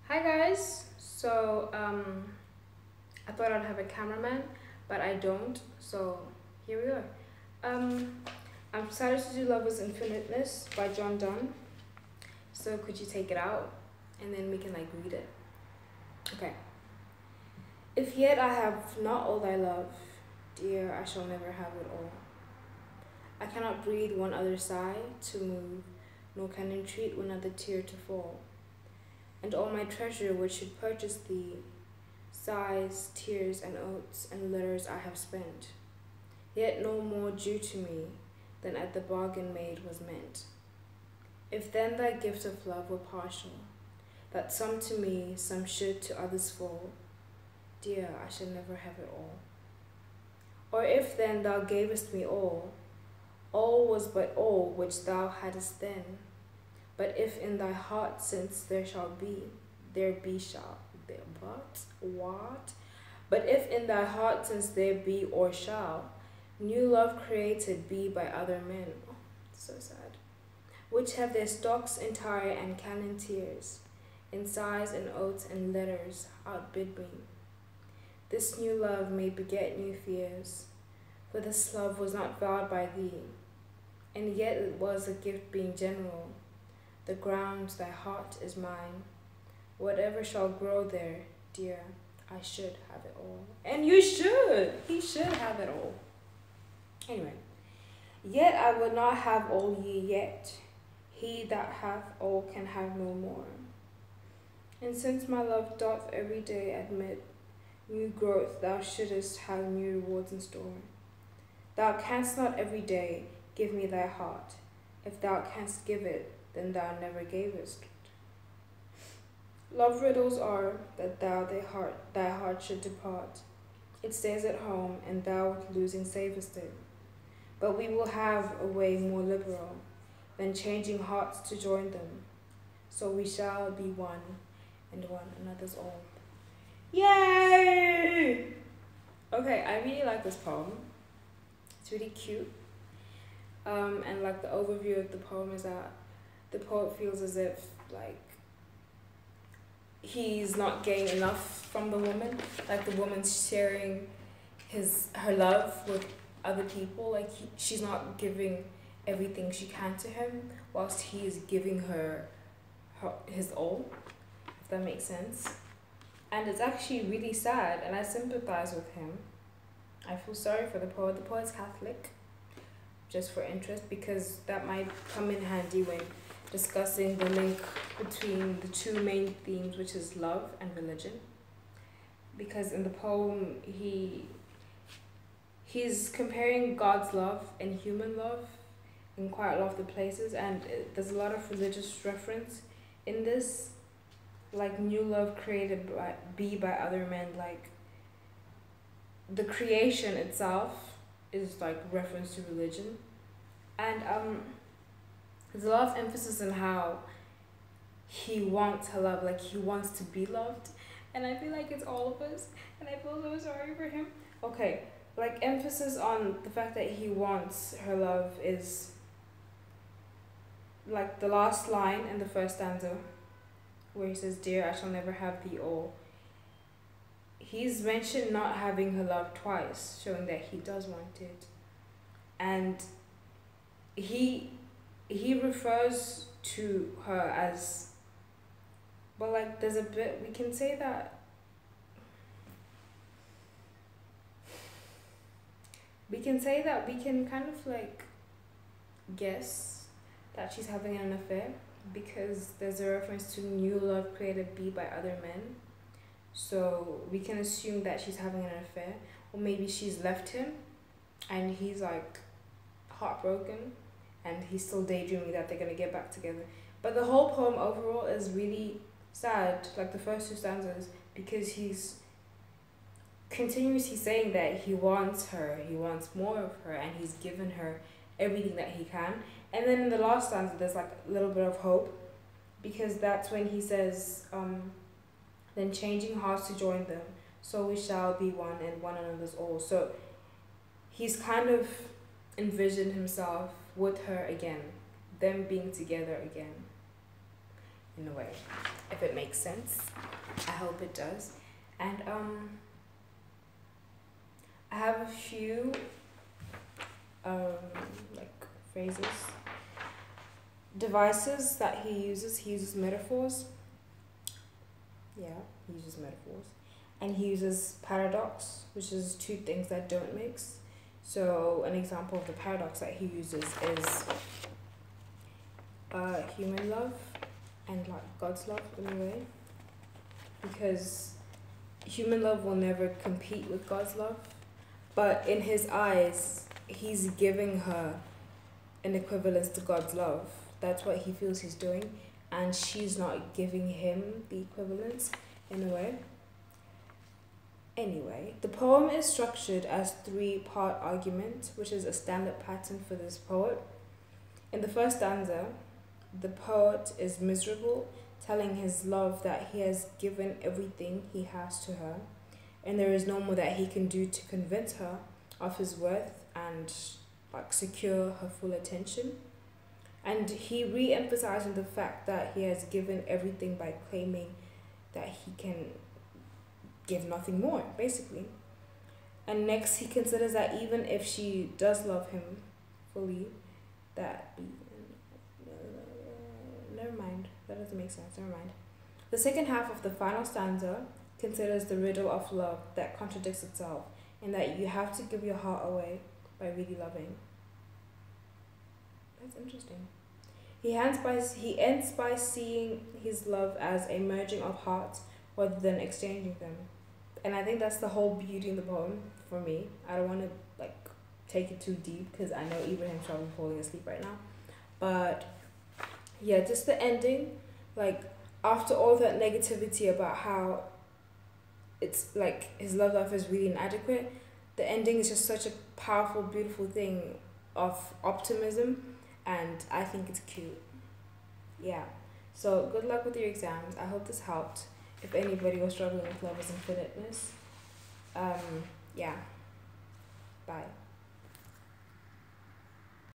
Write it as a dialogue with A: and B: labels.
A: Hi guys. I thought I'd have a cameraman, but I don't. So here we are. Um, I'm decided to do Love is Infiniteness by John Donne. So could you take it out, and then we can like read it. Okay. If yet I have not all thy love, dear, I shall never have it all. I cannot breathe one other sigh to move, nor can entreat one other tear to fall. And all my treasure which should purchase thee, sighs, tears, and oaths, and letters I have spent, yet no more due to me than at the bargain made was meant. If then thy gift of love were partial, that some to me, some should to others fall, dear, I shall never have it all. Or if then thou gavest me all was but all which thou hadst then. But if in thy heart since there shall be, there be shall, there, but, what? But if in thy heart since there be or shall, new love created be by other men, oh, so sad, which have their stocks entire and canon tears, in sighs and oaths and letters outbid me. This new love may beget new fears, for this love was not vowed by thee, and yet it was a gift being general. The ground, thy heart is mine. Whatever shall grow there, dear, I should have it all. And you should. He should have it all. Anyway, yet I would not have all ye yet. He that hath all can have no more. And since my love doth every day admit new growth, thou shouldest have new rewards in store. Thou canst not every day give me thy heart. If thou canst give it, then thou never gavest. Love riddles are that thy heart should depart. It stays at home, and thou with losing savest it. But we will have a way more liberal than changing hearts to join them. So we shall be one, and one another's all. Yay! Okay, I really like this poem. It's really cute. And like the overview of the poem is that the poet feels as if like he's not getting enough from the woman, like the woman's sharing her love with other people, like she's not giving everything she can to him whilst he is giving her his all, if that makes sense. And it's actually really sad, and I sympathize with him. I feel sorry for the poet. The poet's Catholic, just for interest, because that might come in handy when discussing the link between the two main themes, which is love and religion. Because in the poem, he's comparing God's love and human love in quite a lot of the places, and there's a lot of religious reference in this, like new love created by other men, like the creation itself is like reference to religion. And there's a lot of emphasis on how he wants her love, like he wants to be loved. And I feel like it's all of us, and I feel so sorry for him. Okay, like emphasis on the fact that he wants her love is like the last line in the first stanza where he says, dear, I shall never have thee all. He's mentioned not having her love twice, showing that he does want it. And he refers to her as, but like there's a bit we can say that we can kind of like guess that she's having an affair, because there's a reference to new love created be by other men. So we can assume that she's having an affair, or maybe she's left him and he's like heartbroken and he's still daydreaming that they're gonna get back together. But the whole poem overall is really sad, like the first two stanzas, because he's continuously saying that he wants her, he wants more of her, and he's given her everything that he can. And then in the last stanza there's like a little bit of hope, because that's when he says, then changing hearts to join them, so we shall be one and one another's all. So he's kind of envisioned himself with her again, them being together again. in a way, if it makes sense. I hope it does. And I have a few like phrases, devices that he uses. He uses metaphors. Yeah, he uses metaphors. And he uses paradox, which is two things that don't mix. So an example of the paradox that he uses is human love and like God's love in a way. Because human love will never compete with God's love. But in his eyes, he's giving her an equivalence to God's love. That's what he feels he's doing. And she's not giving him the equivalence in a way. Anyway, the poem is structured as three-part argument, which is a standard pattern for this poet. In the first stanza, the poet is miserable, telling his love that he has given everything he has to her, and there is no more that he can do to convince her of his worth and like secure her full attention. And he re-emphasizes the fact that he has given everything by claiming that he can give nothing more, basically. And next, he considers that even if she does love him fully, that never mind, that doesn't make sense, never mind. The second half of the final stanza considers the riddle of love that contradicts itself, and that you have to give your heart away by really loving. That's interesting. He ends by seeing his love as a merging of hearts rather than exchanging them. And I think that's the whole beauty in the poem for me. I don't want to like take it too deep because I know Ibrahim's probably falling asleep right now. But yeah, just the ending, like after all that negativity about how it's like his love life is really inadequate, the ending is just such a powerful, beautiful thing of optimism, and I think it's cute. Yeah. So good luck with your exams. I hope this helped. If anybody was struggling with love is infiniteness. Yeah. Bye.